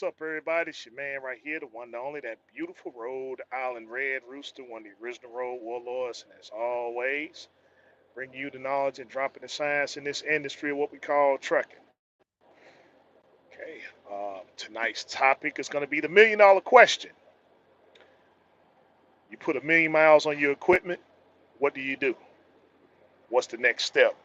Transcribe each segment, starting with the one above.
What's up, everybody? It's your man right here, the one, the only, that beautiful Rhode Island Red Rooster, one of the original road warlords. And as always, bring you the knowledge and dropping the science in this industry of what we call trucking. Okay, tonight's topic is going to be the $1 million question. You put 1 million miles on your equipment, what do you do? What's the next step?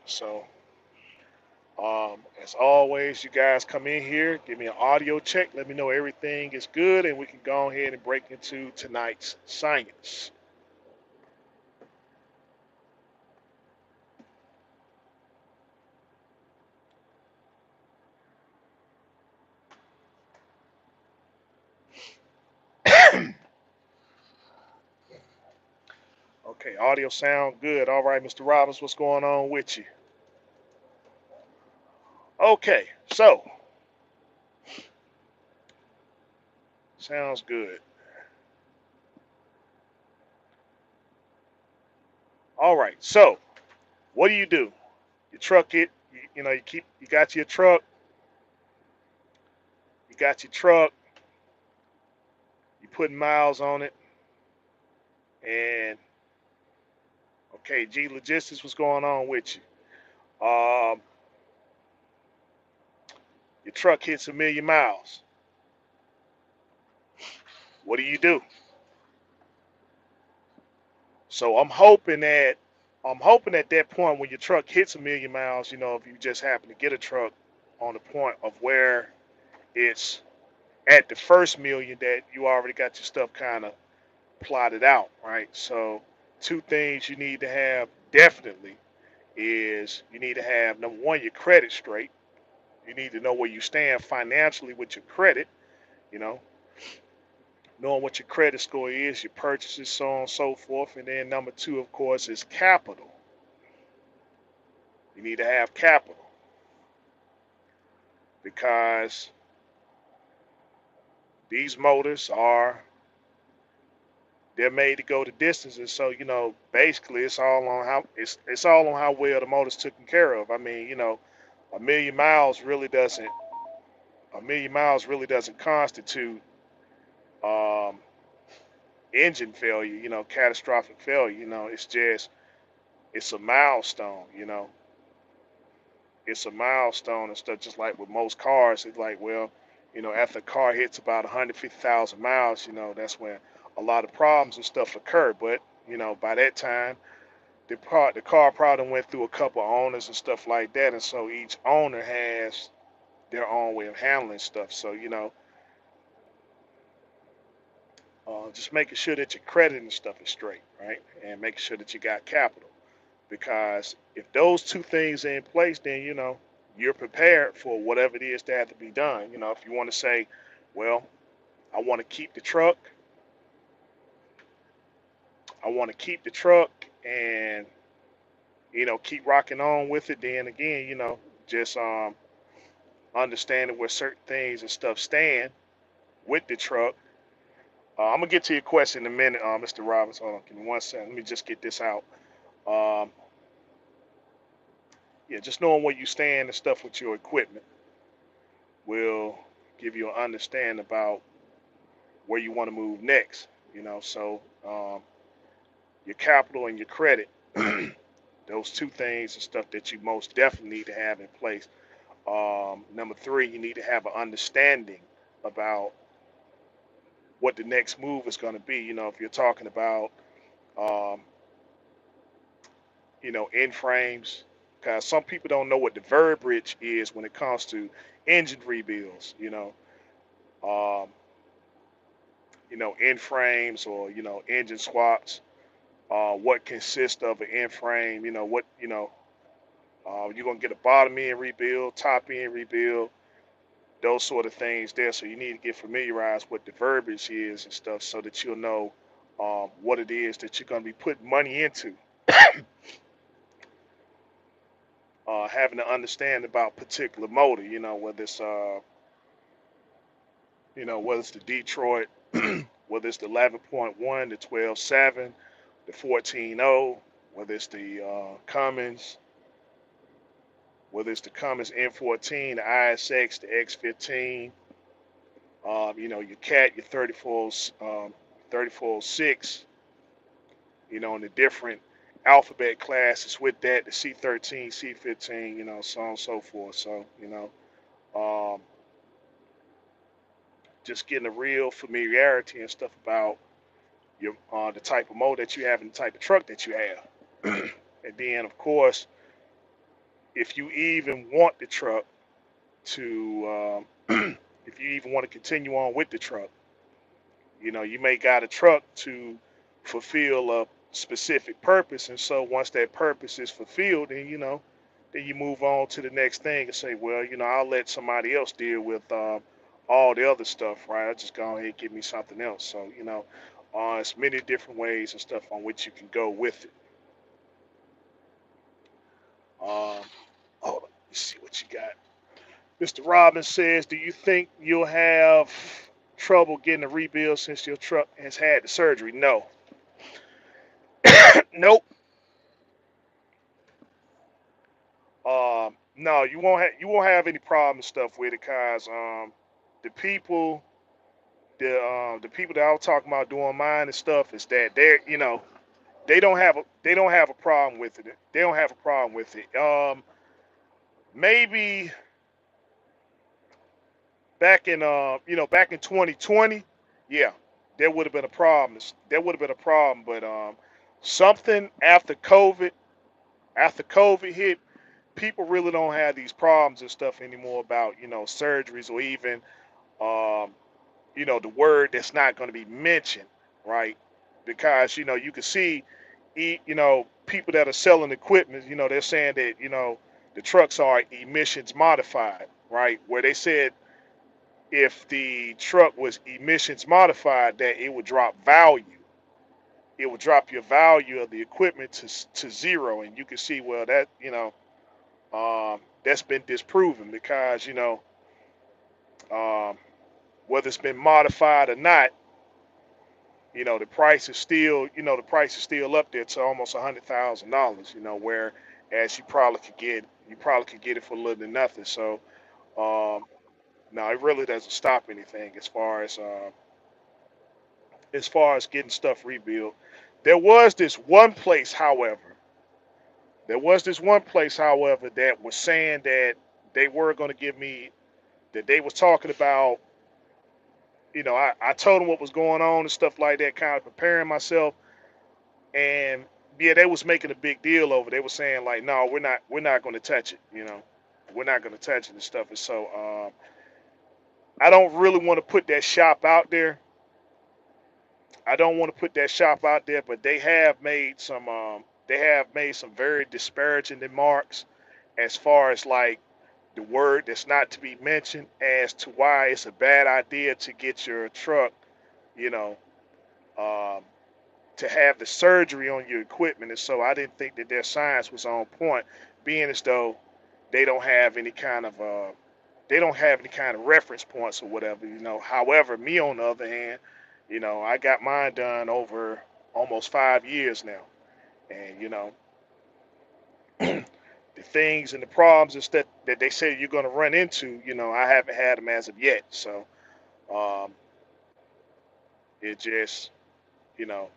As always, you guys come in here, give me an audio check, let me know everything is good, and we can go ahead and break into tonight's science. Okay, audio sound good. All right, Mr. Robbins, what's going on with you? Okay, so sounds good. All right, so what do? Your truck you got your truck, you got your truck, you putting miles on it, and okay, G Logistics, what's going on with you? Your truck hits 1 million miles. What do? So I'm hoping at that point when your truck hits 1 million miles, if you just happen to get a truck on the point of where it's at the first million that you already got your stuff kind of plotted out, right? So two things you need to have definitely is you need to have number one, your credit straight. You need to know where you stand financially with your credit, you know, knowing what your credit score is, your purchases, so on and so forth. And then number two, of course, is capital. You need to have capital because these motors are they're made to go the distances. So basically, it's all on how well the motor's taken care of. I mean, a million miles really doesn't a million miles really doesn't constitute um, engine failure. Catastrophic failure. It's a milestone. It's a milestone and stuff. Just like with most cars, it's like, well, after a car hits about 150,000 miles, that's when a lot of problems and stuff occur. But by that time, the car probably went through a couple of owners and stuff like that, and so each owner has their own way of handling stuff. So just making sure that your credit and stuff is straight, right, and making sure that you got capital. Because if those two things are in place, then you're prepared for whatever it is that have to be done. If you want to say, well, I want to keep the truck, I want to keep the truck, and keep rocking on with it. Then again, just understanding where certain things and stuff stand with the truck. I'm gonna get to your question in a minute, Mr. Robbins. Hold on, give me 1 second. Let me just get this out. Um, yeah, just knowing where you stand and stuff with your equipment will give you an understanding about where you want to move next. So your capital and your credit, those two things and stuff that you most definitely need to have in place. Number three, you need to have an understanding about what the next move is going to be. If you're talking about, um, end frames, because some people don't know what the verbiage is when it comes to engine rebuilds. Um, end frames or engine swaps. What consists of an end frame? You're gonna get a bottom end rebuild, top end rebuild, those sort of things there. So you need to get familiarized with the verbiage is and stuff, so that you'll know what it is that you're gonna be putting money into. Having to understand about particular motor, whether it's the Detroit, whether it's the 11.1, the 12.7, the 14.0, whether it's the Cummins, whether it's the Cummins N14, the ISX, the X15, Your cat, your 3406, and the different alphabet classes with that, the C13, C15, so on and so forth. So, um, just getting a real familiarity and stuff about your the type of motor that you have and the type of truck that you have. And then, of course, if you even want the truck to, if you even want to continue on with the truck, you may got a truck to fulfill a specific purpose, and so once that purpose is fulfilled, then you move on to the next thing and say, well, I'll let somebody else deal with all the other stuff, right? I'll just go ahead and give me something else. So, it's many different ways and stuff on which you can go with it. Um, Hold on, let me see what you got. Mr. Robbins says, do you think you'll have trouble getting a rebuild since your truck has had the surgery? No. Nope. No, you won't have any problem and stuff with it, cause the people the people that I was talking about doing mine and stuff is that they don't have a problem with it. They don't have a problem with it. Maybe back in 2020, yeah, there would have been a problem. There would have been a problem, but something after COVID hit, people really don't have these problems and stuff anymore about surgeries or even um, the word that's not going to be mentioned, right? Because you can see, people that are selling equipment, they're saying that the trucks are emissions modified, right? Where they said if the truck was emissions modified, that it would drop value. It would drop your value of the equipment to zero, and you can see, well, that that's been disproven because um, whether it's been modified or not, the price is still up there to almost $100,000. Where as you probably could get it for a little than nothing. So no, it really doesn't stop anything as far as getting stuff rebuilt. There was this one place, however, that was saying that they were going to give me that they was talking about. I told them what was going on and stuff like that, kind of preparing myself. And yeah, they was making a big deal over. They were saying like, no, we're not going to touch it. We're not going to touch it and stuff. And so I don't really want to put that shop out there. I don't want to put that shop out there, but they have made some very disparaging remarks as far as like the word that's not to be mentioned as to why it's a bad idea to get your truck, you know, um, to have the surgery on your equipment. And so I didn't think that their science was on point, being as though they don't have any kind of reference points or whatever. However, me on the other hand, I got mine done over almost 5 years now, and the things and the problems and stuff that they say you're going to run into, I haven't had them as of yet. So um, it just, you know,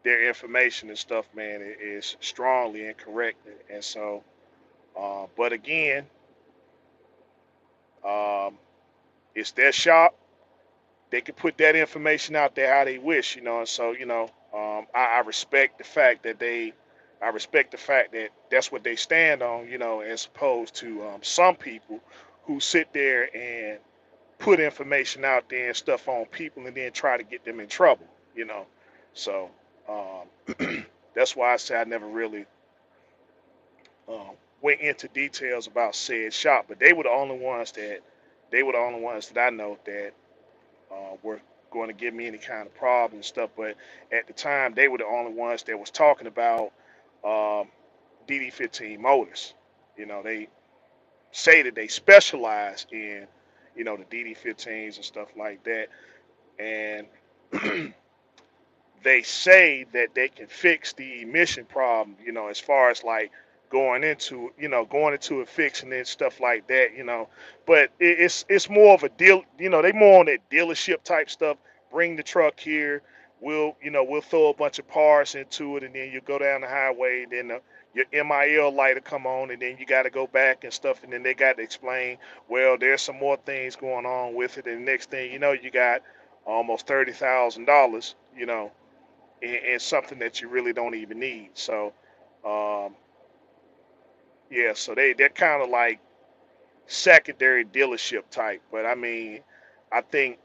their information and stuff, man, is strongly incorrect. And so, but again, um, it's their shop. They can put that information out there how they wish, And so, I respect the fact that that's what they stand on, as opposed to some people who sit there and put information out there and stuff on people and then try to get them in trouble, you know. So that's why I say I never really um, went into details about said shop, but they were the only ones that I know that were going to give me any kind of problem and stuff. But at the time, they were the only ones that was talking about um, DD15 motors. They say that they specialize in, the DD15s and stuff like that, and they say that they can fix the emission problem. As far as like going into it, fixing it, stuff like that. But it's more of a deal. They more on that dealership type stuff. Bring the truck here. We'll throw a bunch of parts into it, and then you go down the highway. And then your MIL light will come on, and then you got to go back and stuff, and then they got to explain. Well, there's some more things going on with it, and the next thing you know, you got almost $30,000. In something that you really don't even need. So. Um, yeah, so they're kind of like secondary dealership type, but I mean, I think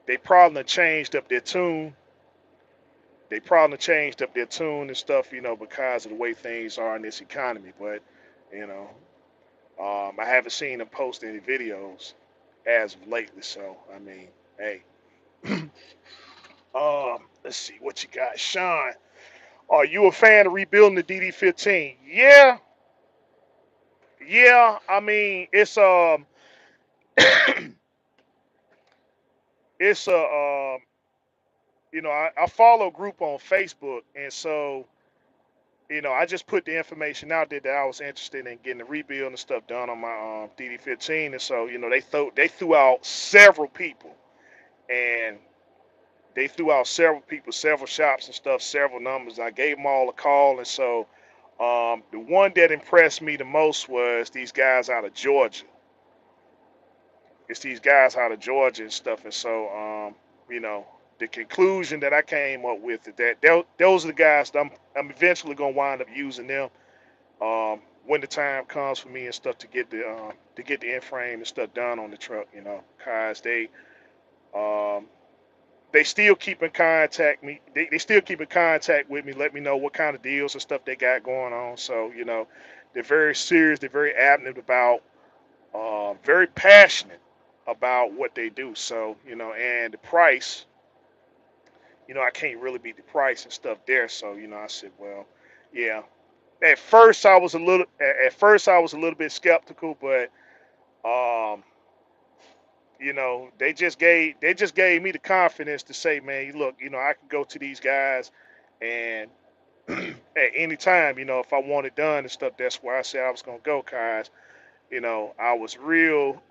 they probably done changed up their tune. They probably done changed up their tune and stuff, because of the way things are in this economy. But you know, I haven't seen them post any videos as of lately. So I mean, hey, let's see what you got, Sean. Are you a fan of rebuilding the DD-15? Yeah, yeah. I mean, it's a I follow a group on Facebook, and so I just put the information out there that I was interested in getting the rebuild and stuff done on my DD-15, and so they threw out several people, and they threw out several people, several shops and stuff, several numbers. I gave them all a call, and so the one that impressed me the most was these guys out of Georgia. It's these guys out of Georgia and stuff. And so, you know, the conclusion that I came up with is that those are the guys that I'm eventually gonna wind up using them when the time comes for me and stuff to get the end frame and stuff done on the truck. Cause um, they still keep in contact me. They still keep in contact with me, let me know what kind of deals and stuff they got going on. So they're very serious. They're very adamant about very passionate about what they do. So, and the price, I can't really beat the price and stuff there. So, I said, well, yeah. At first I was a little bit skeptical, but um, they just gave me the confidence to say, man, look, I can go to these guys and at any time, if I want it done and stuff, that's where I said I was gonna go, guys. You know, I was real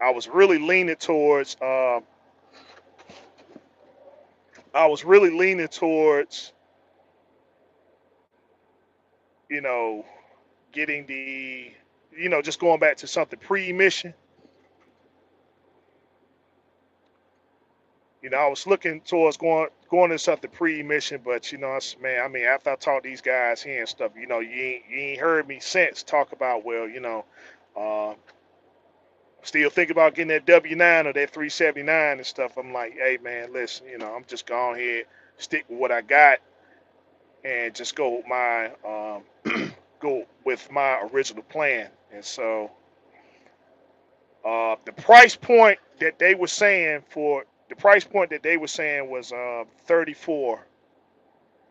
I was really leaning towards I was really leaning towards, you know, getting just going back to something pre-emission. I was looking towards going to something pre-emission, but I said, man, I mean, after I talked to these guys here and stuff, you ain't heard me since talk about, well, uh, still thinking about getting that W9 or that 379 and stuff. I'm like, hey man, listen, I'm just going ahead, stick with what I got, and just go with my original plan. And so the price point that they were saying was 34.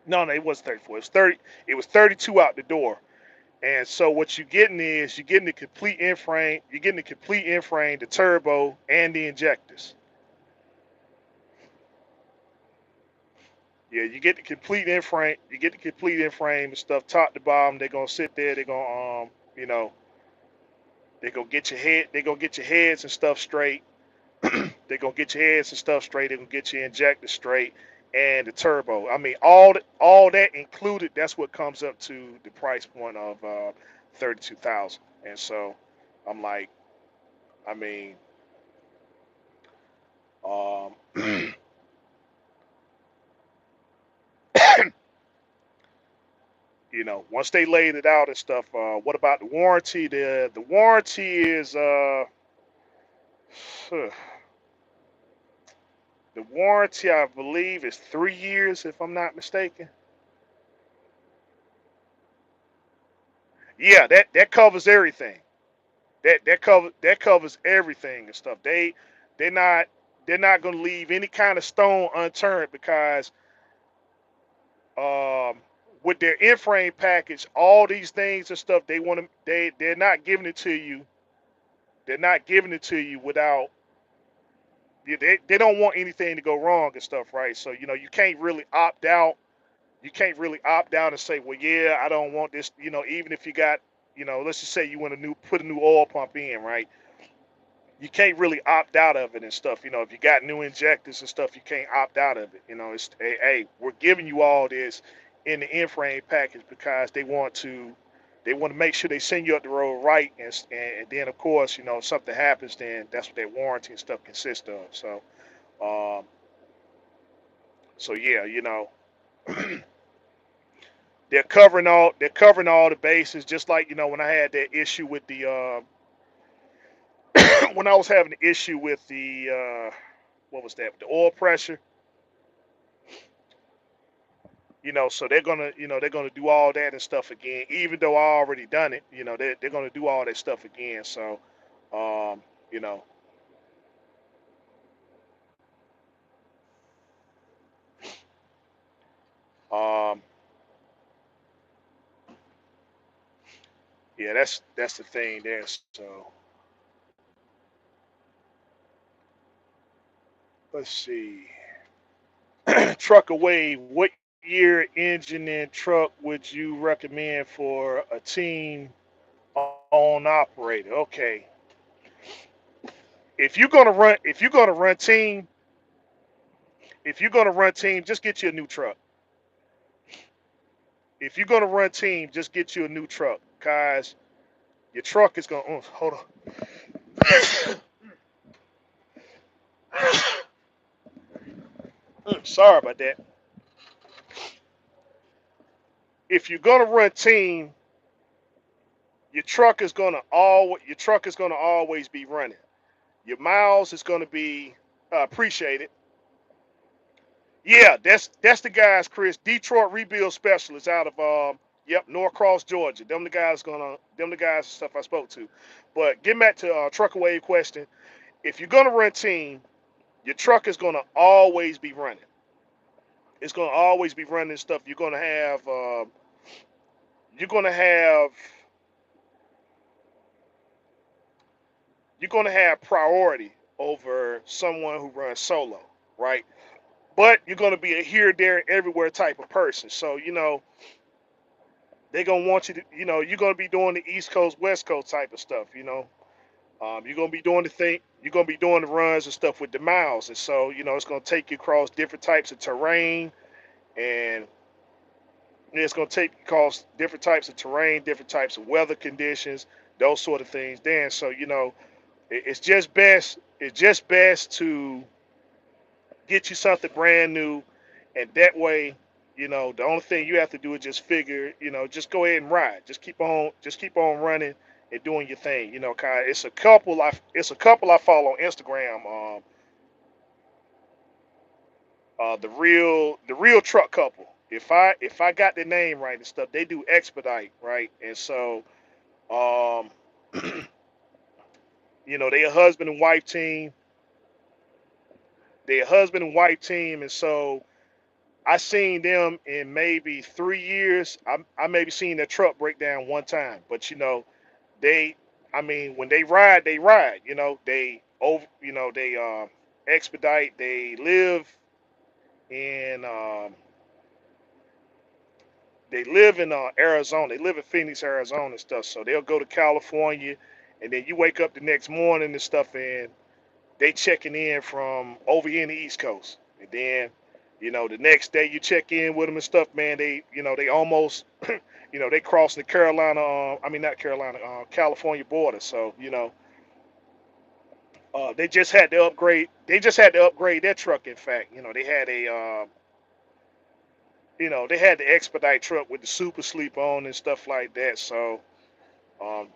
No, it wasn't 34. It was 30. It was 32 out the door. And so what you're getting is you're getting the complete end frame. You're getting the complete end frame, the turbo, and the injectors. Yeah, you get the complete end frame. You get the complete end frame and stuff, top to bottom. They're gonna sit there. They're gonna you know, they gonna get your head. They gonna get your heads and stuff straight. They're gonna get your heads and stuff straight. They're gonna get your injector straight and the turbo. I mean, all that included. That's what comes up to the price point of 32,000. And so I'm like, I mean, um, once they laid it out and stuff. What about the warranty? The warranty is the warranty I believe is 3 years if I'm not mistaken. Yeah, that covers everything. That covers everything and stuff. They're not they're not going to leave any kind of stone unturned because um, with their in-frame package, all these things and stuff they're not giving it to you. They're not giving it to you without they don't want anything to go wrong and stuff, right? So you can't really opt out. you can't really opt out and say, well, yeah, I don't want this. Even if you got, let's just say you want to put a new oil pump in, right? You can't really opt out of it and stuff. If you got new injectors and stuff, you can't opt out of it. It's hey, we're giving you all this in the in-frame package because they want to make sure they send you up the road right, and then of course, if something happens, then that's what their warranty and stuff consists of. Um, so yeah, they're covering all the bases, just like when I had that issue with the when I was having the issue with the what was that, the oil pressure. So they're gonna do all that and stuff again, even though I already done it. They're gonna do all that stuff again. So um you know um yeah, that's the thing there. So let's see. Truck away, what year, engine, and truck would you recommend for a team on operator? Okay, if you're gonna run team, just get you a new truck. If you're gonna run team, just get you a new truck, guys. Your truck is gonna hold on. Sorry about that. If you're gonna run team, your truck is gonna always be running. Your miles is gonna be appreciated. Yeah, that's the guys, Chris. Detroit rebuild specialist out of Norcross, Georgia. Them the guys and stuff I spoke to. But getting back to truckaway question, if you're gonna run team, your truck is gonna always be running. It's gonna always be running stuff. You're gonna have priority over someone who runs solo, right? But you're gonna be a here, there, and everywhere type of person. So they're gonna want you to, you're gonna be doing the East Coast, West Coast type of stuff. You're gonna be doing the thing. You're gonna be doing the runs and stuff with the miles, and so it's gonna take you across different types of terrain, and it's gonna take you across different types of terrain, different types of weather conditions, those sort of things. Then, so it's just best. It's just best to get you something brand new, and that way, the only thing you have to do is just figure, just go ahead and ride. Just keep on running and doing your thing. Kai, it's a couple I follow on Instagram. The real truck couple. If I got the name right and stuff, they do expedite, right? And so, um, they a husband and wife team. They a husband and wife team, and so I seen them in maybe 3 years. I maybe seen their truck break down one time, but they, I mean, when they ride, they ride. They expedite. In um, they live in Arizona. They live in Phoenix, Arizona, and stuff. So they'll go to California, and then you wake up the next morning and stuff, and they checking in from over here in the East Coast, and then the next day you check in with them and stuff, man. They almost they crossing the Carolina, I mean not Carolina, California border. So they just had to upgrade. They just had to upgrade their truck. In fact, they had the expedite truck with the super sleep on and stuff like that. So um,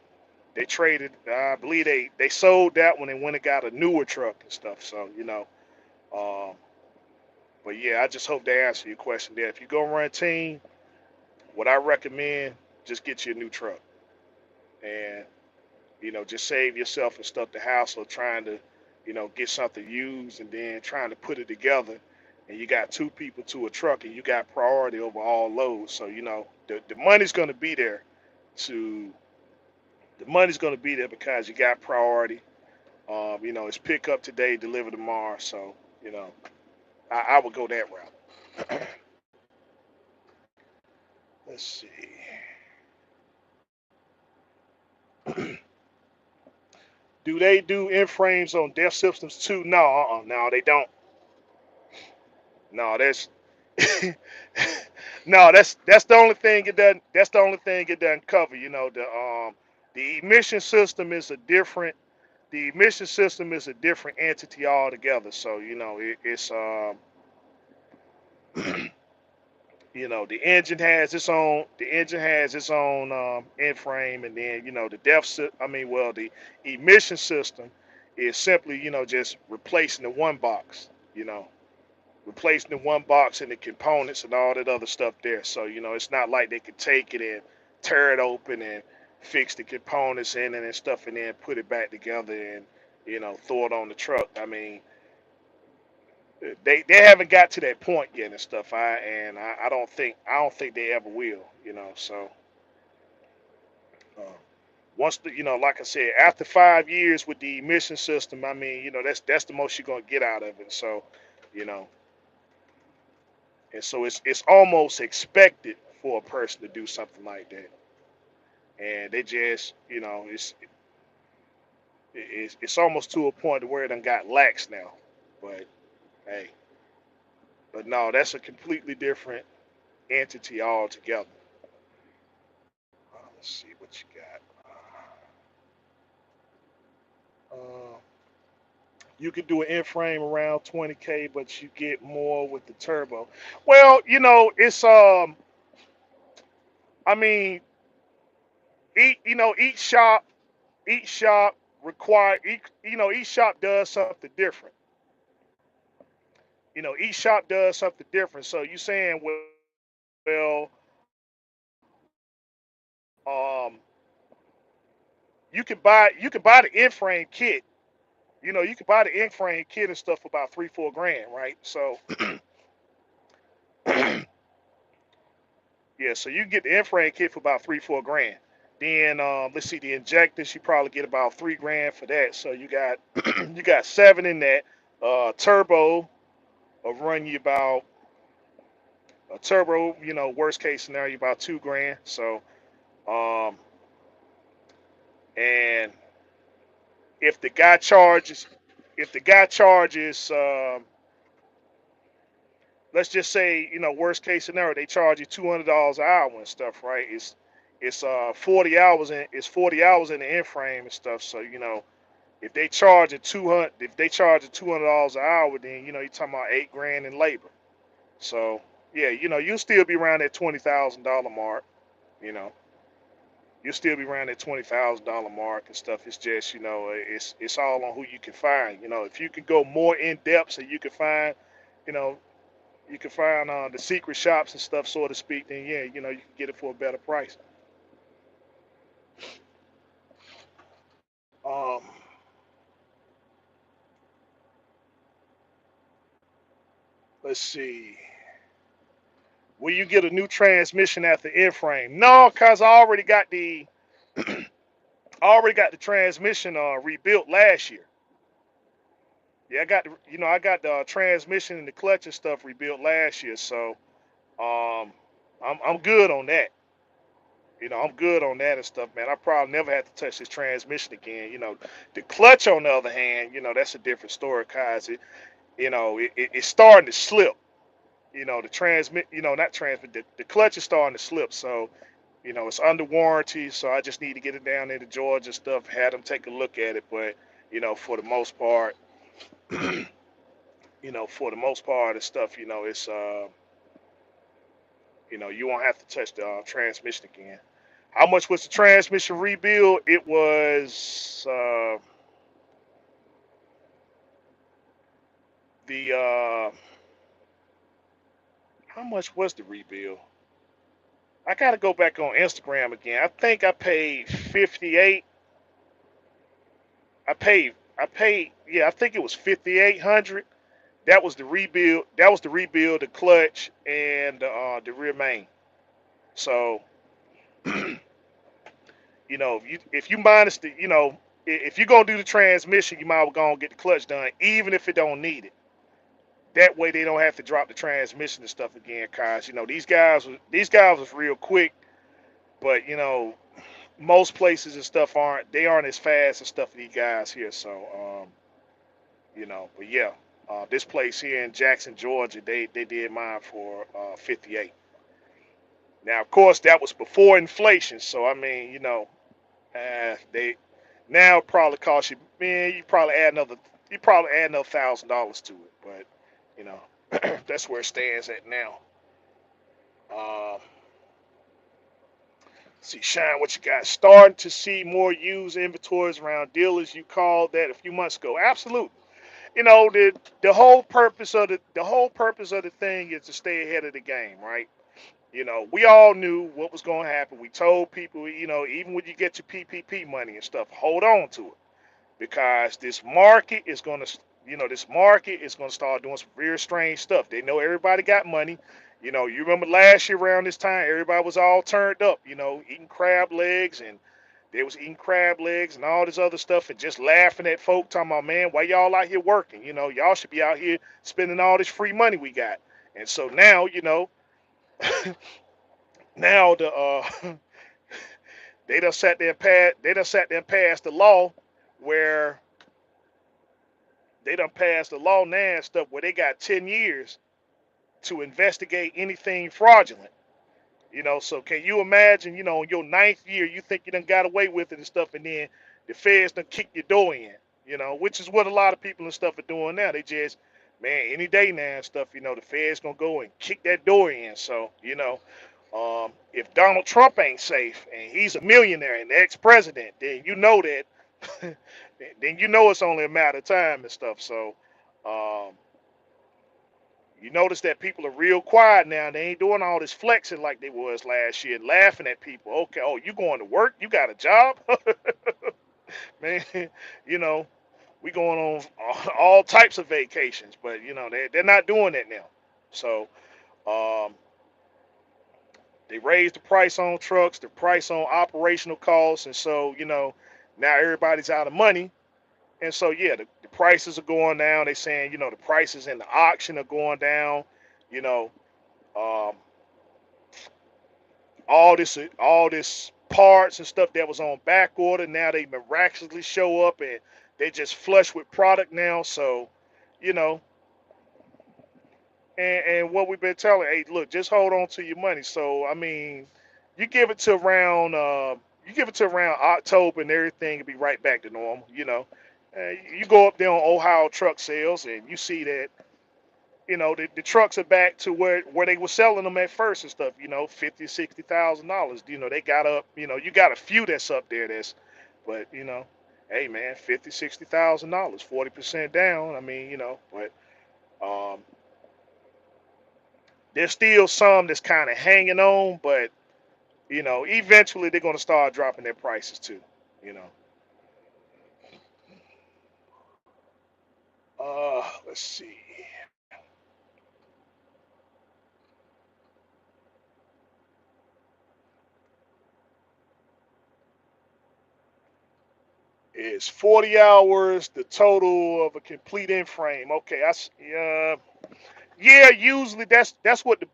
they traded. I believe they sold that one and went and got a newer truck and stuff. So um, but yeah, I just hope they answer your question there. If you go run a team, what I recommend, just get you a new truck, and just save yourself and stuff the hassle of trying to get something used and then trying to put it together, and you got two people to a truck and you got priority over all loads. So the money's going to be there to the money's going to be there because you got priority. It's pick up today, deliver tomorrow. So you know I would go that route. Let's see. Do they do in frames on deaf systems too? No, no, they don't. No, that's no, that's the only thing it doesn't. That's the only thing it doesn't cover. The emission system is a different. The emission system is a different entity altogether. So the engine has its own. The engine has its own end frame, and then the the emission system is simply just replacing the one box. Replacing the one box and the components and all that other stuff there. So it's not like they could take it and tear it open and fix the components in it and stuff, and then put it back together and throw it on the truck. I mean, they haven't got to that point yet and stuff. I don't think they ever will. So uh, once like I said, after 5 years with the emission system, I mean, that's the most you're gonna get out of it. So you know, and so it's almost expected for a person to do something like that, and they just it's almost to a point where it done got lax now. But hey, but no, that's a completely different entity altogether. Let's see what you got. Uh, you can do an in frame around 20K, but you get more with the turbo. Well, it's I mean, each shop require each shop does something different. Each shop does something different. So you saying, well, um, you can buy the in frame kit. You can buy the in frame kit and stuff for about 3-4 grand, right? So yeah, so you can get the in frame kit for about 3-4 grand. Then let's see, the injectors you probably get about 3 grand for that. So you got you got seven in that. Turbo will run you about a turbo. Worst case scenario about 2 grand. So um, and if the guy charges, if the guy charges, let's just say worst case scenario they charge you $200 an hour and stuff, right? It's 40 hours in it's 40 hours in the in frame and stuff. So if they charge at $200 an hour, then you're talking about 8 grand in labor. So yeah, you'll still be around that $20,000 mark. You know, you'll still be around that $20,000 mark and stuff. It's just it's all on who you can find. If you can go more in depth, so you can find, you know, the secret shops and stuff, so to speak. Then yeah, you can get it for a better price. Um, let's see. Will you get a new transmission at the in frame? No, cause I already got the transmission rebuilt last year. Yeah, I got the transmission and the clutch and stuff rebuilt last year, so um, I'm good on that. I'm good on that and stuff, man. I probably never have to touch this transmission again. The clutch, on the other hand, that's a different story, cause it's starting to slip. The transmit, not transmit, the clutch is starting to slip. So it's under warranty, so I just need to get it down into Georgia stuff, had them take a look at it. But for the most part, and stuff, it's you won't have to touch the transmission again. How much was the transmission rebuild? It was the how much was the rebuild? I gotta go back on Instagram again. I think I paid 58. I paid. Yeah, I think it was 5,800. That was the rebuild. That was the rebuild, the clutch, and the rear main. So, if you minus the, if you're gonna do the transmission, you might as well go and get the clutch done, even if it don't need it. That way they don't have to drop the transmission and stuff again, cause these guys was real quick, but most places and stuff aren't as fast as stuff for these guys here. So but yeah, this place here in Jackson, Georgia, they did mine for 58. Now, of course, that was before inflation, so I mean, they now it probably cost you, man. You probably add another $1,000 to it, but you know, that's where it stands at now. Uh, see, Shine, what you got? Starting to see more used inventories around dealers. You called that a few months ago. Absolutely. The whole purpose of the thing is to stay ahead of the game, right? We all knew what was going to happen. We told people, even when you get your PPP money and stuff, hold on to it because this market is going to start doing some very strange stuff. They know everybody got money. You remember last year around this time, everybody was all turned up, eating crab legs, and they was eating crab legs and all this other stuff and just laughing at folk talking about, man, why y'all out here working? Y'all should be out here spending all this free money we got. And so now, now they done sat there and passed the law where they done passed the law now and stuff where they got 10 years to investigate anything fraudulent. So can you imagine, in your ninth year, you think you done got away with it and stuff, and then the feds done kick your door in, which is what a lot of people and stuff are doing now. They just, man, any day now and stuff, the feds gonna go and kick that door in. So, if Donald Trump ain't safe and he's a millionaire and the ex-president, then you know that, then it's only a matter of time and stuff. So, um, you notice that people are real quiet now. They ain't doing all this flexing like they was last year, laughing at people. Okay, oh, you going to work? You got a job? Man, you know, we going on all types of vacations, but they're not doing that now. So um, they raised the price on trucks, the price on operational costs, and so now everybody's out of money. And so yeah, the prices are going down. They saying the prices in the auction are going down. You know, um, all this parts and stuff that was on back order, now they miraculously show up and they just flush with product now. So you know and what we've been telling, hey, look, just hold on to your money. So I mean, you give it to around October and everything will be right back to normal. You go up there on Ohio truck sales and you see that the trucks are back to where they were selling them at first and stuff. 50, $60,000. They got up. You got a few that's up there that's, but hey man, 50, $60,000, 40% down. I mean, but um, there's still some that's kind of hanging on, but eventually they're gonna start dropping their prices too. You know. Let's see. Is 40 hours the total of a complete in frame? Okay, yeah. Usually that's what the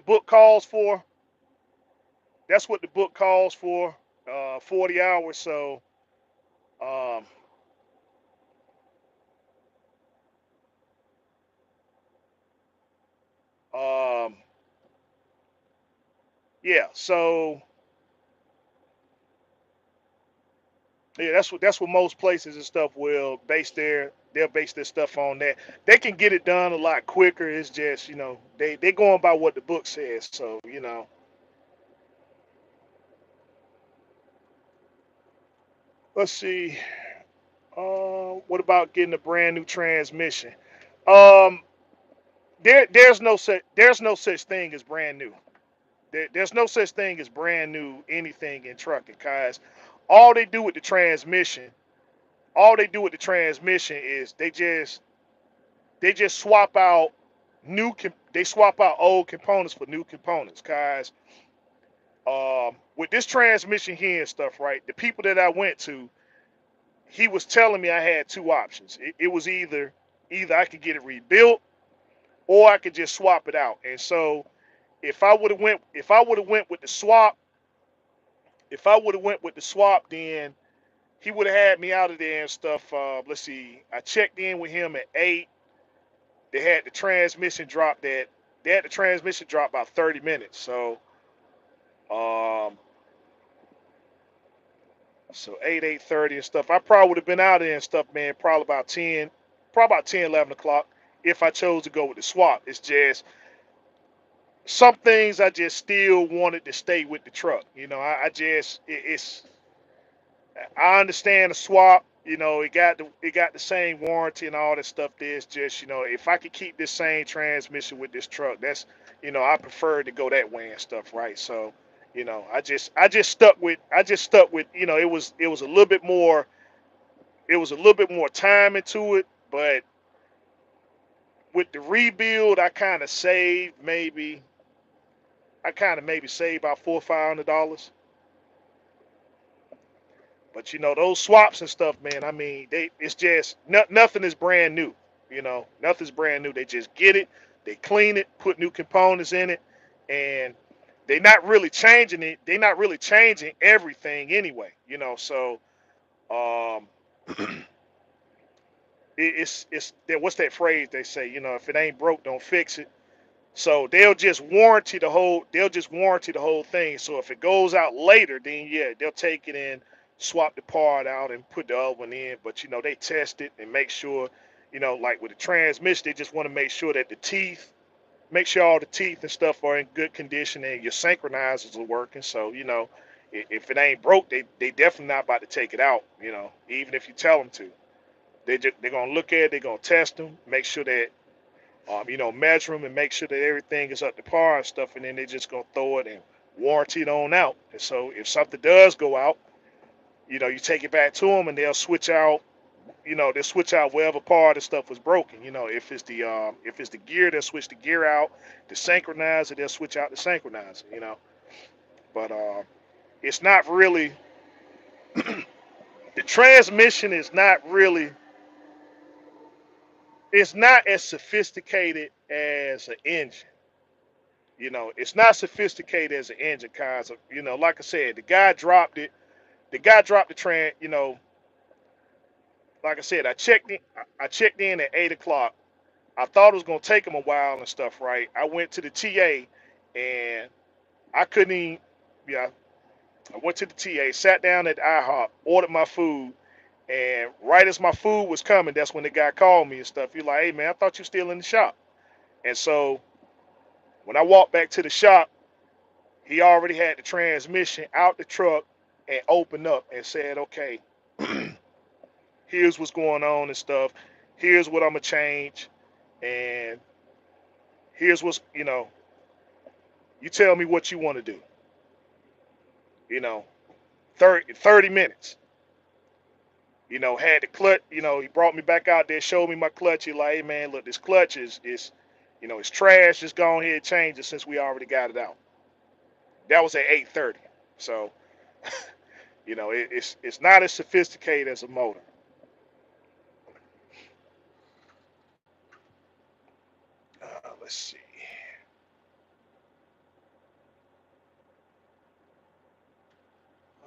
book calls for. That's what the book calls for. 40 hours. So um, um, yeah. So yeah, that's what most places and stuff will base they'll base their stuff on that. They can get it done a lot quicker. It's just they going by what the book says. So let's see. What about getting a brand new transmission? Um, there's no such thing as brand new. There's no such thing as brand new anything in trucking, guys. All they do with the transmission, all they do with the transmission is they just swap out they swap out old components for new components, guys. With this transmission here and stuff, right? The people that I went to, he was telling me I had two options. It was either I could get it rebuilt or I could just swap it out. And so if I would have went with the swap, if I would have went with the swap, then he would have had me out of there and stuff. Let's see, I checked in with him at 8. They had the transmission drop that they had the transmission drop about 30 minutes. Um, so 8:30 and stuff. I probably would have been out of there and stuff, man. Probably about 10, 11 o'clock if I chose to go with the swap. It's just some things I just still wanted to stay with the truck. I just it's I understand the swap. It got the same warranty and all that stuff. There's just if I could keep this same transmission with this truck, that's I prefer to go that way and stuff, right? So, I just stuck with it was a little bit more time into it, but with the rebuild, I kind of maybe saved about $400 or $500. But those swaps and stuff, man. I mean, it's just nothing is brand new. Nothing's brand new. They just get it, they clean it, put new components in it, and they're not really changing it. They're not really changing everything anyway. So um, it's what's that phrase they say? If it ain't broke, don't fix it. So they'll just warranty the whole thing. So if it goes out later, then yeah, they'll take it and swap the part out and put the other one in. But they test it and make sure, like with the transmission, they just want to make sure that make sure all the teeth and stuff are in good condition and your synchronizers are working. So, if it ain't broke, they definitely not about to take it out, even if you tell them to. They're gonna look at it, they're gonna test them, make sure that measure them and make sure that everything is up to par and stuff, and then they're just gonna throw it and warranty it on out. And so if something does go out, you take it back to them and they'll switch out whatever part of stuff was broken. If it's the gear, they'll switch the gear out. The synchronizer, they'll switch out the synchronizer. But it's not really the transmission is not really it's not as sophisticated as an engine. It's not sophisticated as an engine, cause like I said, the guy dropped it. The guy dropped the tran. Like I said, I checked in at 8 o'clock. I thought it was gonna take him a while and stuff, right? I went to the TA, and I couldn't even. Yeah, I went to the TA, sat down at IHOP, ordered my food, and right as my food was coming, that's when the guy called me and stuff. He's like, "Hey man, I thought you were still in the shop." And so when I walked back to the shop, he already had the transmission out the truck and opened up and said, "Okay, here's what's going on and stuff. Here's what I'm gonna change, and here's what's you tell me what you want to do." You know, 30 minutes. Had the clutch. He brought me back out there, showed me my clutch. He like, "Hey man, look, this clutch is it's trash. Just go ahead and change it since we already got it out." That was at 8:30. So it's not as sophisticated as a motor. Let's see.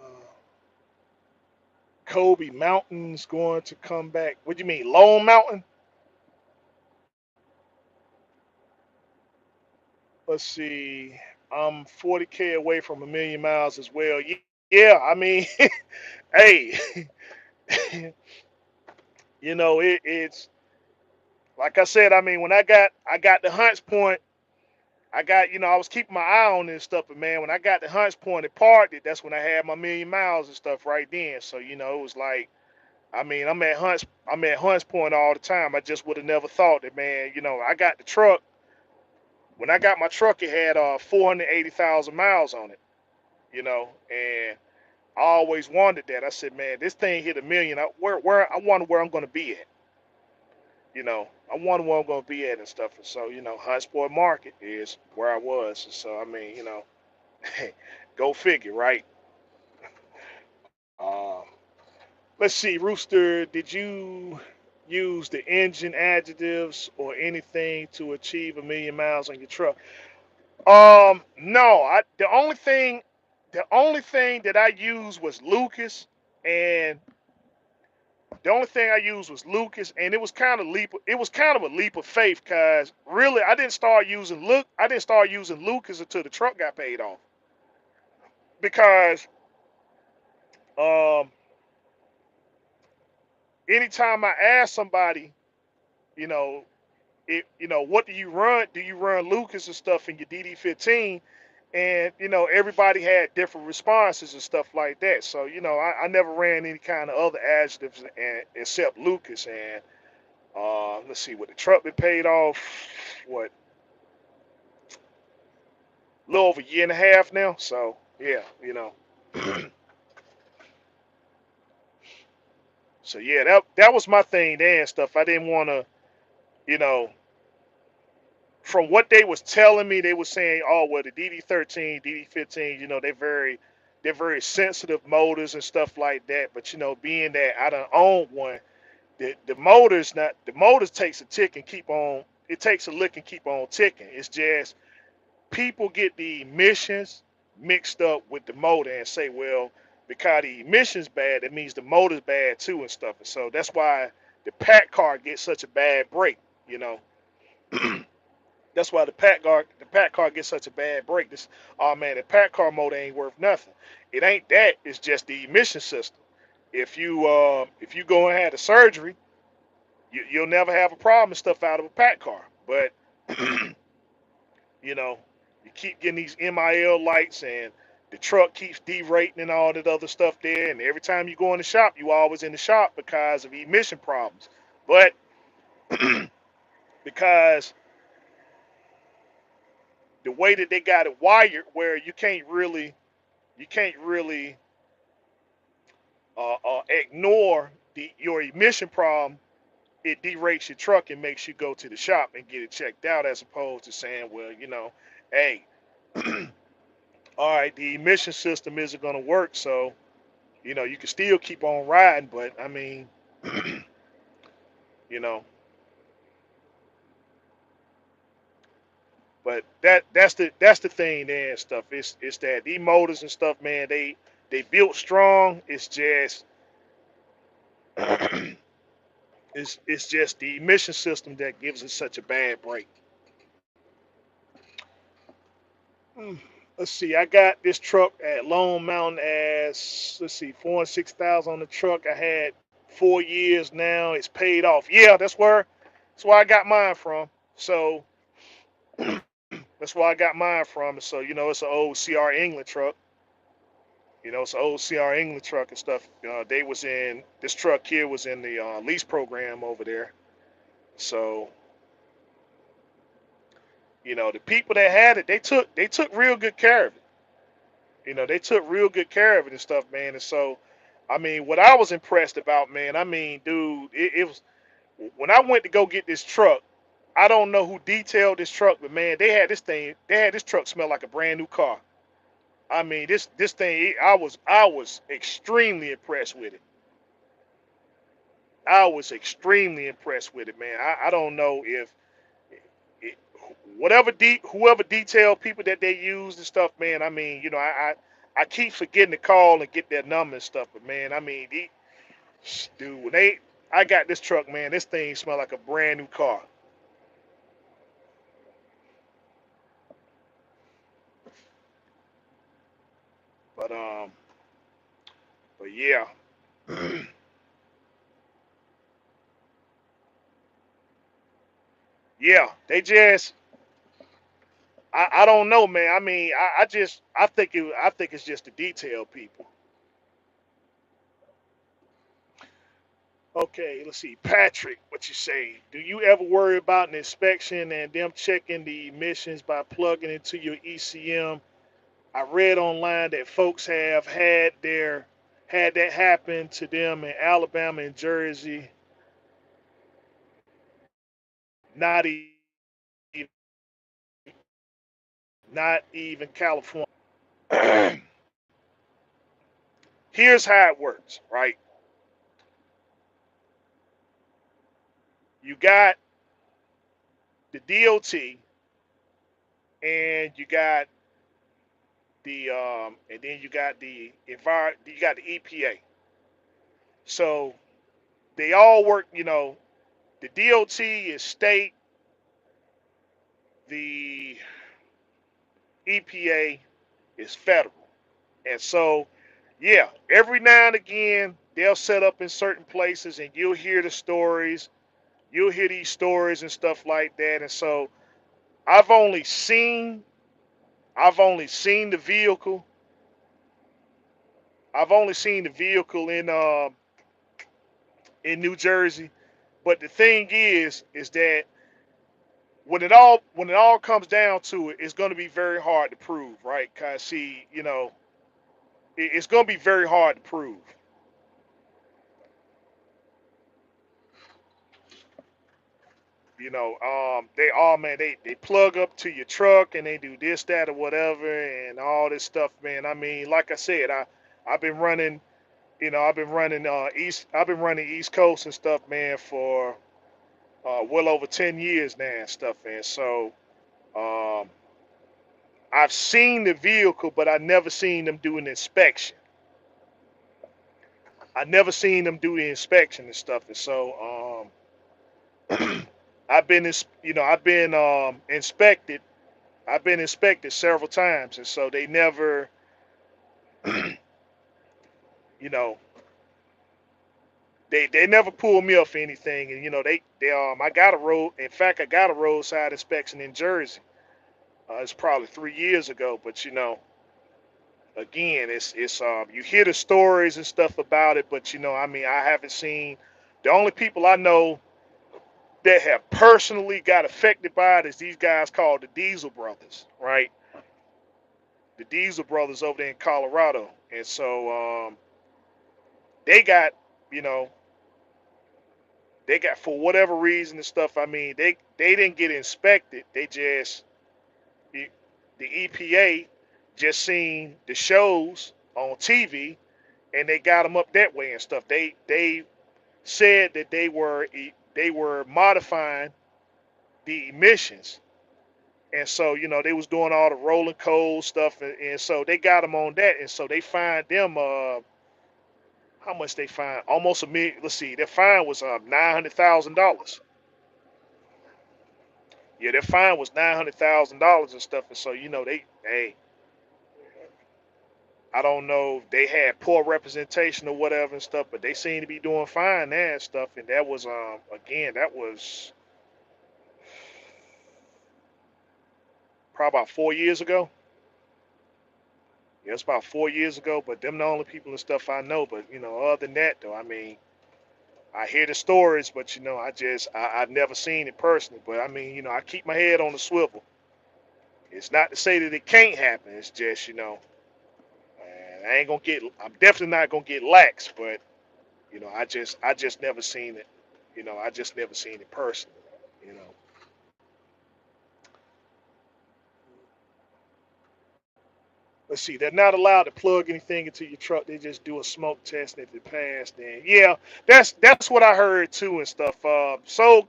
Uh, Kobe Mountain's going to come back. What do you mean, Lone Mountain? Let's see. I'm 40K away from a million miles as well. Yeah, I mean, hey, it's like I said. I mean, when I got the Hunts Point, I was keeping my eye on this stuff, but man, when I got the Hunts Point and parked it, that's when I had my million miles and stuff right then. So it was like, I mean, I'm at Hunts Point all the time. I just would have never thought that, man. I got the truck. When I got my truck, it had 480,000 miles on it. And I always wanted that. I said, man, this thing hit a million. I wonder where I'm gonna be at. I wonder where I'm gonna be at and stuff. And so, Huntsport Market is where I was. And so, I mean, go figure, right? Um, let's see, Rooster. Did you? use the engine adjectives or anything to achieve 1,000,000 miles on your truck? No. The only thing that I used was Lucas, and the only thing I used was Lucas, and it was kind of leap. It was kind of a leap of faith, cause really I didn't start using Lucas until the truck got paid off. Because um, anytime I ask somebody, you know, what do you run? Do you run Lucas and stuff in your DD15? And everybody had different responses and stuff like that. So I never ran any kind of other adjectives except Lucas. And let's see, what the truck been paid off, what, a little over a year and a half now. So yeah, so yeah, that was my thing there and stuff. I didn't want to, you know, from what they was telling me, they was saying, oh well, the DD13, DD15, they're very sensitive motors and stuff like that. But being that I don't own one, the motors takes a tick and keep on. It takes a lick and keep on ticking. It's just people get the emissions mixed up with the motor and say, well, because the emissions bad, that means the motor's bad too and stuff. And so that's why the pack car gets such a bad break. You know, that's why the pack car gets such a bad break. This, oh man, the pack car motor ain't worth nothing. It ain't that. It's just the emission system. If you go and have a surgery, you'll never have a problem and stuff out of a pack car. But you know, you keep getting these MIL lights, and the truck keeps derating and all that other stuff there. And every time you go in the shop, you always in the shop because of emission problems. But because the way that they got it wired, where you can't really ignore your emission problem, it derates your truck and makes you go to the shop and get it checked out, as opposed to saying, well, hey, all right, the emission system isn't going to work, so you can still keep on riding. But I mean, you know, but that's the thing there and stuff. It's that these motors and stuff, man. They built strong. It's just it's just the emission system that gives it such a bad break. Hmm. Let's see. I got this truck at Lone Mountain as, let's see, 406,000 on the truck. I had 4 years now. It's paid off. Yeah, that's where I got mine from. So that's where I got mine from. So it's an old CR England truck. It's an old CR England truck and stuff. They was in this truck here was in the lease program over there. So the people that had it, they took real good care of it. They took real good care of it and stuff, man. And so, I mean, what I was impressed about, man, I mean, dude, it was when I went to go get this truck. I don't know who detailed this truck, but man, they had this truck smell like a brand new car. I mean, this thing, I was extremely impressed with it. I was extremely impressed with it, man. I don't know if it, whoever detailed people that they used and stuff, man. I mean, I keep forgetting to call and get their number and stuff, but man, I mean, dude, I got this truck, man. This thing smelled like a brand new car. But but yeah, yeah, they just, I don't know, man. I mean, I think it's just the detail people. Okay, let's see. Patrick, what you say? Do you ever worry about an inspection and them checking the emissions by plugging into your ECM? I read online that folks have had that happen to them in Alabama and Jersey, not even not even California. Here's how it works, right? You got the DOT, and you got and then you got the you got the EPA. So they all work. The DOT is state, the EPA is federal, and so yeah, every now and again they'll set up in certain places, and you'll hear the stories. You'll hear these stories and stuff like that, and so I've only seen I've only seen the vehicle. I've only seen the vehicle in New Jersey. But the thing is that when it all comes down to it, it's going to be very hard to prove, right? Cause see, it's going to be very hard to prove. They all man, they plug up to your truck and they do this, that, or whatever, and all this stuff, man. I mean, like I said, I've been running, I've been running East Coast and stuff, man, for well over 10 years now and stuff, man. So um, I've seen the vehicle, but I never seen them do an inspection. I never seen them do the inspection and stuff, and so I've been, I've been inspected. I've been inspected several times, and so they never, you know, they never pull me up for anything. And I got a road. In fact, I got a roadside inspection in Jersey. It's probably 3 years ago, but again, it's you hear the stories and stuff about it, but I mean, I haven't seen. The only people I know that have personally got affected by it is these guys called the Diesel Brothers, right? The Diesel Brothers over there in Colorado, and so they got, you know, they got for whatever reason and stuff. I mean, they didn't get inspected. They just the, the EPA just seen the shows on TV and they got them up that way and stuff. They said that they were modifying the emissions, and so they was doing all the rolling coal stuff, and so they got them on that, and so they fined them. How much they fined? Almost a million. Let's see, their fine was $900,000. Yeah, their fine was $900,000 and stuff, and so hey, I don't know if they had poor representation or whatever and stuff, but they seem to be doing fine there and stuff, and that was again that was probably about 4 years ago. Yeah, it's about 4 years ago, but them the only people and stuff I know. But other than that, though, I mean, I hear the stories, but I've never seen it personally. But I mean, I keep my head on the swivel. It's not to say that it can't happen. It's just I ain't gonna get. I'm definitely not gonna get lax, but I just never seen it. I just never seen it personally. You know. Let's see. They're not allowed to plug anything into your truck. They just do a smoke test, and if it passed, then yeah, that's what I heard too and stuff. SoCal,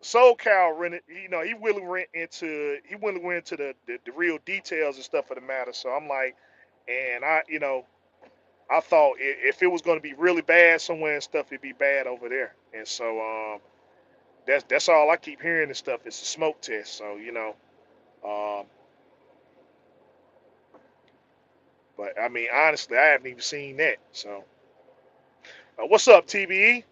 SoCal rented. He really went into the real details and stuff of the matter. So I'm like, and I thought if it was going to be really bad somewhere and stuff, it'd be bad over there. And so that's all I keep hearing and stuff. It's a smoke test. So um, but I mean honestly, I haven't even seen that. So what's up, TBE?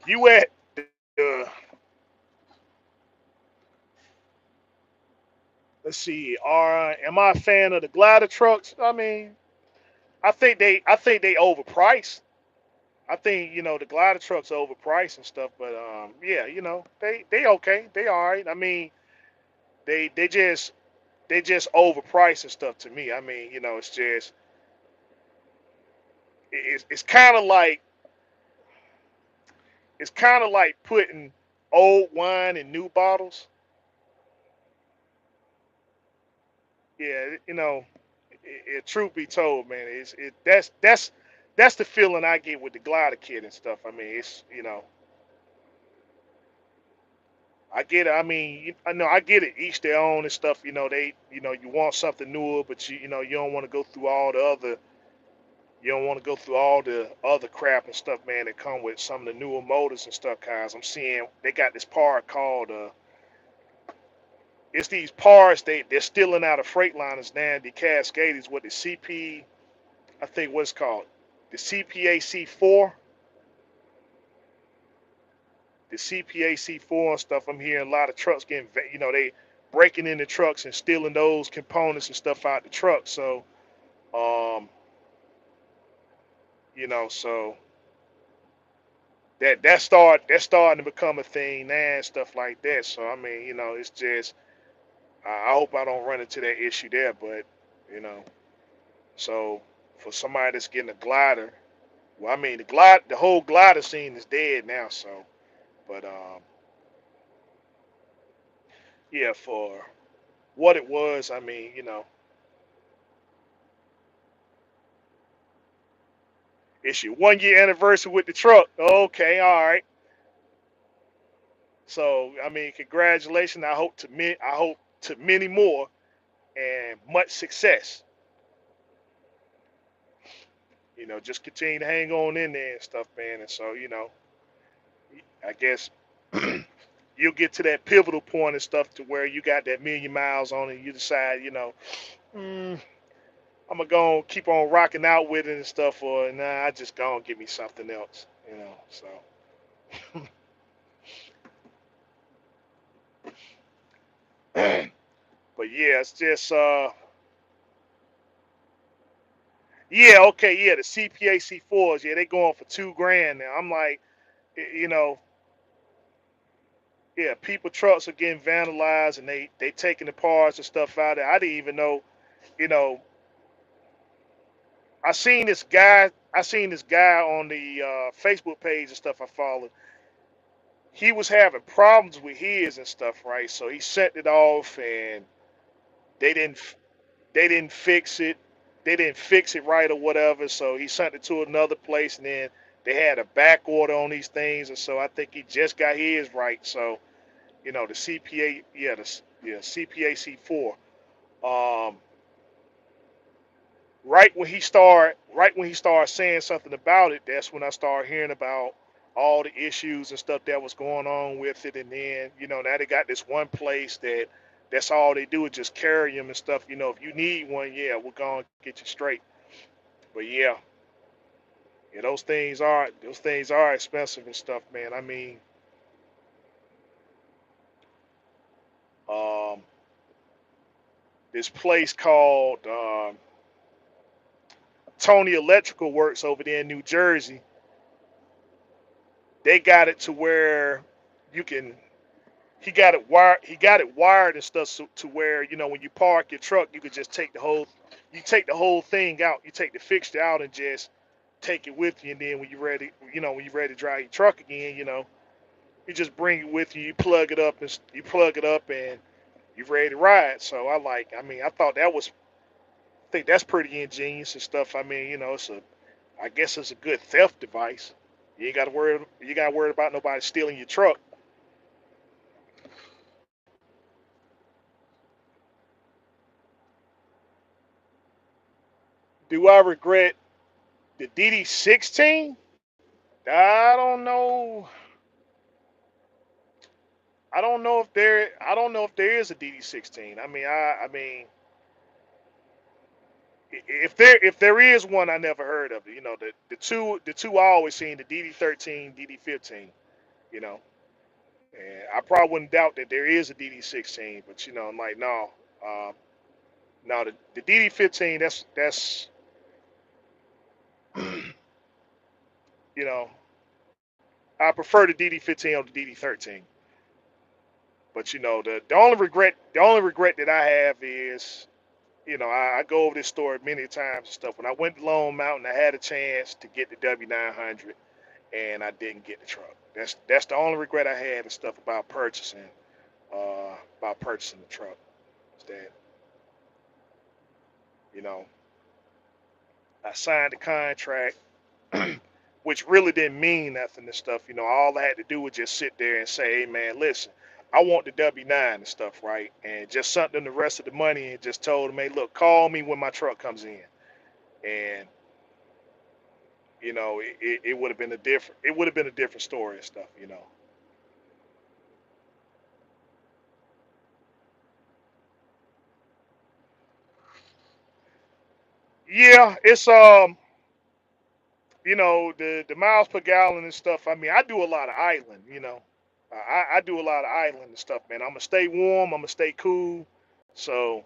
You at uh, let's see. Am I a fan of the glider trucks? I mean, I think they overpriced. I think the glider trucks are overpriced and stuff, but yeah, they okay, they all right. I mean, they just they just overpriced and stuff to me. I mean, it's just it's kind of like putting old wine in new bottles. Yeah, truth be told, man, that's the feeling I get with the glider kit and stuff. I mean, it's I get it. I mean, I know I get it. Each their own and stuff. They you want something newer, but you don't want to go through all the other. You don't want to go through all the other crap and stuff, man, that come with some of the newer motors and stuff. Cause I'm seeing they got this part called it's these parts they're stealing out of Freightliners now. The Cascades with the CP, I think what's called the CPAC4, the CPAC4 and stuff. I'm hearing a lot of trucks getting, they breaking into trucks and stealing those components and stuff out the truck. So, um, so that's starting to become a thing now and stuff like that. So I mean, it's just I hope I don't run into that issue there, but you know, so for somebody that's getting a glider, well, I mean the whole glider scene is dead now. So, but yeah, for what it was, I mean, it's your 1 year anniversary with the truck. Okay, all right. So I mean, congratulations. I hope to many more and much success. Just continue to hang on in there and stuff, man. And so, I guess you'll get to that pivotal point and stuff to where you got that million miles on it. And you decide, mm, I'm gonna go and keep on rocking out with it and stuff, or nah, I just go and give me something else. So. But yeah, it's just yeah, okay, yeah, the CPAC fours, yeah, they going for 2 grand now. I'm like, you know, yeah, people trucks are getting vandalized and they taking the parts and stuff out there. I didn't even know, you know, I seen this guy on the Facebook page and stuff I followed. He was having problems with his and stuff, right? So he sent it off and they didn't they didn't fix it. They didn't fix it right or whatever. So he sent it to another place, and then they had a back order on these things, and so I think he just got his right. So the CPA, yeah, CPAC4. Um, right when he started saying something about it, that's when I started hearing about all the issues and stuff that was going on with it, and then now they got this one place that's all they do is just carry them and stuff. If you need one, yeah, we're gonna get you straight. But yeah, yeah, those things are expensive and stuff, man. I mean, um, this place called Tony Electrical Works over there in New Jersey. They got it to where you can. He got it wired and stuff to where when you park your truck, you could just take the whole thing out. You take the fixture out and just take it with you, and then when you're ready to drive your truck again, you just bring it with you. You plug it up, and you're ready to ride. So I mean, I think that's pretty ingenious and stuff. I mean, I guess it's a good theft device. You got to worry about nobody stealing your truck. Do I regret the DD16? I don't know. I don't know if there is a DD16. I mean, if there is one, I never heard of it. The two I always seen the DD13, DD15. You know, and I probably wouldn't doubt that there is a DD16, but I'm like, no, uh, no, the DD15. That's you know, I prefer the DD15 over the DD13. But the only regret that I have is, I go over this story many times and stuff. When I went to Lone Mountain, I had a chance to get the W900, and I didn't get the truck. That's the only regret I had and stuff about purchasing the truck. Is that, you know I signed the contract, which really didn't mean nothing and stuff. All I had to do was just sit there and say, hey man, listen, I want the W-9 and stuff, right? And just sent them the rest of the money and just told them, hey, look, call me when my truck comes in. And it would have been a different story and stuff. Yeah, it's the miles per gallon and stuff. I mean, I do a lot of idling. I do a lot of idling and stuff, man. I'm gonna stay warm. I'm gonna stay cool. So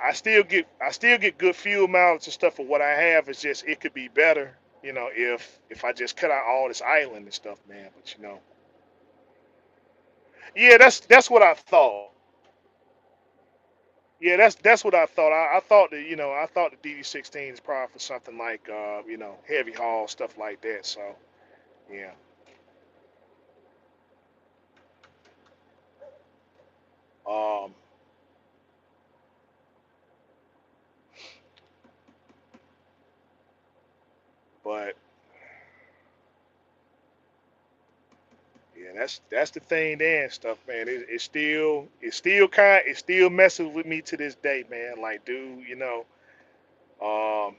I still get good fuel mileage and stuff for what I have. It's just it could be better. If I just cut out all this idling and stuff, man. But yeah, that's what I thought. Yeah, that's what I thought. I thought the DD16 is probably for something like heavy haul stuff like that. So yeah. Um, but yeah, that's the thing there and stuff, man. It still messes with me to this day, man. Like, dude, um,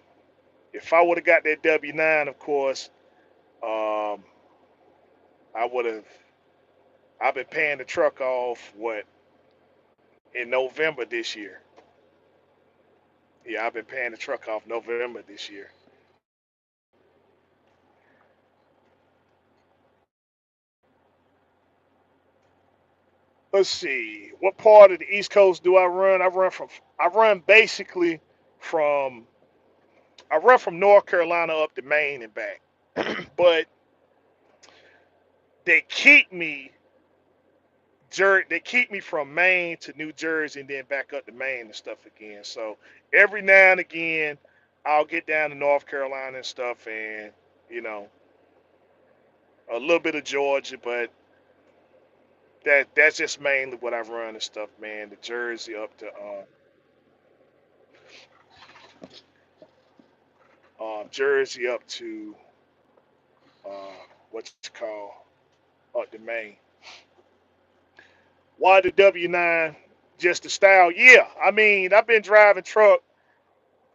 if I would have got that W-9, of course, um, I would have. I've been paying the truck off in November this year. Yeah, I've been paying the truck off November this year. Let's see, what part of the East Coast do I run? I run basically from I run from North Carolina up to Maine and back. But they keep me they keep me from Maine to New Jersey and then back up to Maine and stuff again. So every now and again, I'll get down to North Carolina and stuff, and you know a little bit of Georgia, but that's just mainly what I run and stuff, man. The Jersey up to Jersey up to what's it called up to Maine. Why the W-9? Just the style? Yeah, I mean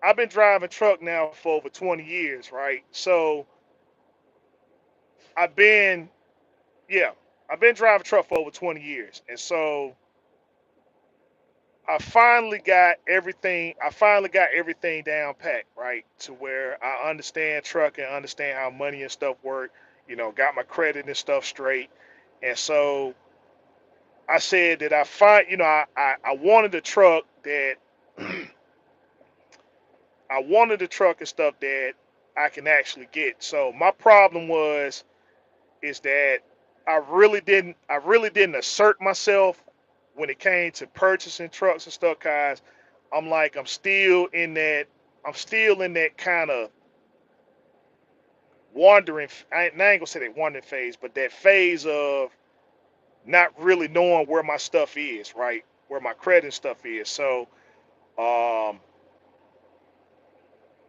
I've been driving truck now for over 20 years, right? So I've been, yeah, I've been driving truck for over 20 years. And so I finally got everything down packed, right? To where I understand truck and understand how money and stuff work, got my credit and stuff straight. And so I said that I wanted a truck that I wanted a truck and stuff that I can actually get. So my problem is that I really didn't assert myself when it came to purchasing trucks and stuff, guys. I'm like I'm still in that kind of wandering. I ain't gonna say that wandering phase, but that phase of not really knowing where my stuff is, right? Where my credit stuff is. So um,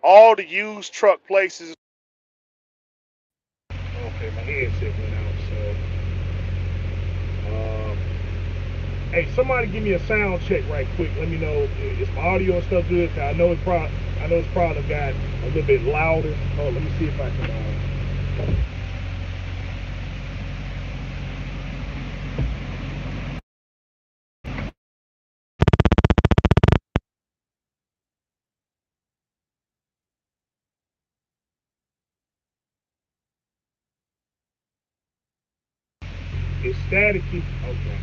all the used truck places. Okay, my headset went out. So um, hey, somebody give me a sound check right quick. Let me know is my audio and stuff good. 'Cause I know it's probably got a little bit louder. Oh, let me see if I can. It's staticky. Okay.